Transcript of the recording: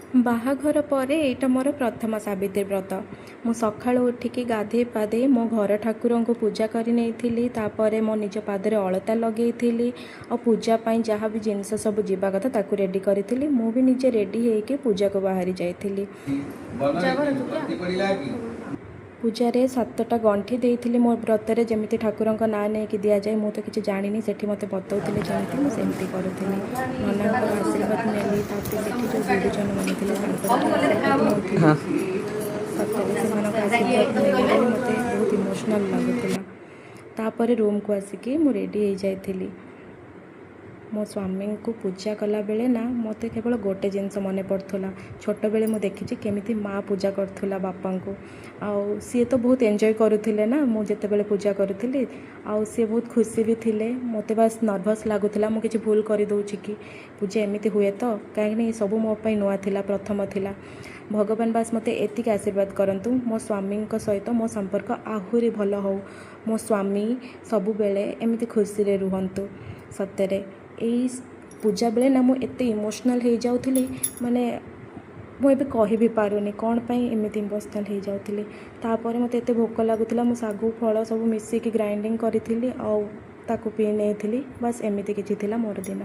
ବାହାଘର ପରେ ଏଇଟା ମୋର ପ୍ରଥମ ସାବିତ୍ରୀ ବ୍ରତ। ମୁଁ ସକାଳୁ ଉଠିକି ଗାଧେଇ ପାଧେଇ ମୋ ଘର ଠାକୁରଙ୍କୁ ପୂଜା କରି ନେଇଥିଲି। ତାପରେ ମୋ ନିଜ ପାଦରେ ଅଳତା ଲଗେଇଥିଲି ଆଉ ପୂଜା ପାଇଁ ଯାହା ବି ଜିନିଷ ସବୁ ଯିବା କଥା ତାକୁ ରେଡ଼ି କରିଥିଲି। ମୁଁ ବି ନିଜେ ରେଡ଼ି ହେଇକି ପୂଜାକୁ ବାହାରି ଯାଇଥିଲି। ପୂଜାରେ 7ଟା ଗଣ୍ଠି ଦେଇଥିଲି ମୋ ବ୍ରତରେ, ଯେମିତି ଠାକୁରଙ୍କ ନାଁ ନେଇକି ଦିଆଯାଏ। ମୁଁ ତ କିଛି ଜାଣିନି, ସେଠି ମୋତେ ବତାଉଥିଲେ ଯେମିତି ମୁଁ ସେମିତି କରୁଥିଲି। ନନାଙ୍କର ଆଶୀର୍ବାଦ ନେଲି। ତାପରେ ସେଠି ଯେଉଁ ଗୁରୁଜନମାନେ ଥିଲେ ତାଙ୍କର ବି ଆଶୀର୍ବାଦ ନେଉଥିଲି। ସତରେ ସେମାନଙ୍କ ଆଶୀର୍ବାଦ ନେଲା ବେଳେ ମୋତେ ବହୁତ ଇମୋସନାଲ୍ ଲାଗୁଥିଲା। ତାପରେ ରୁମ୍କୁ ଆସିକି ମୁଁ ରେଡ଼ି ହେଇଯାଇଥିଲି। ମୋ ସ୍ୱାମୀଙ୍କୁ ପୂଜା କଲାବେଳେ ନା ମୋତେ କେବଳ ଗୋଟେ ଜିନିଷ ମନେ ପଡ଼ୁଥିଲା। ଛୋଟବେଳେ ମୁଁ ଦେଖିଛି କେମିତି ମାଆ ପୂଜା କରୁଥିଲା ବାପାଙ୍କୁ, ଆଉ ସିଏ ତ ବହୁତ ଏନ୍ଜୟ କରୁଥିଲେ ନା ମୁଁ ଯେତେବେଳେ ପୂଜା କରୁଥିଲି। ଆଉ ସିଏ ବହୁତ ଖୁସି ବି ଥିଲେ। ମୋତେ ବାସ୍ ନର୍ଭସ୍ ଲାଗୁଥିଲା, ମୁଁ କିଛି ଭୁଲ କରିଦେଉଛି କି, ପୂଜା ଏମିତି ହୁଏ ତ, କାହିଁକିନା ଏସବୁ ମୋ ପାଇଁ ନୂଆ ଥିଲା, ପ୍ରଥମ ଥିଲା। ଭଗବାନ ବାସ୍ ମୋତେ ଏତିକି ଆଶୀର୍ବାଦ କରନ୍ତୁ ମୋ ସ୍ୱାମୀଙ୍କ ସହିତ ମୋ ସମ୍ପର୍କ ଆହୁରି ଭଲ ହେଉ। ମୋ ସ୍ୱାମୀ ସବୁବେଳେ ଏମିତି ଖୁସିରେ ରୁହନ୍ତୁ। ସତରେ ଏଇ ପୂଜା ବେଳେ ନା ମୁଁ ଏତେ ଇମୋସନାଲ୍ ହେଇଯାଉଥିଲି, ମାନେ ମୁଁ ଏବେ କହିବି ପାରୁନି କ'ଣ ପାଇଁ ଏମିତି ଇମୋସନାଲ୍ ହେଇଯାଉଥିଲି। ତାପରେ ମୋତେ ଏତେ ଭୋକ ଲାଗୁଥିଲା, ମୁଁ ଶାଗୁ ଫଳ ସବୁ ମିଶିକି ଗ୍ରାଇଣ୍ଡିଙ୍ଗ କରିଥିଲି ଆଉ ତାକୁ ପିଇ ନେଇଥିଲି। ବାସ୍ ଏମିତି କିଛି ଥିଲା ମୋର ଦିନ।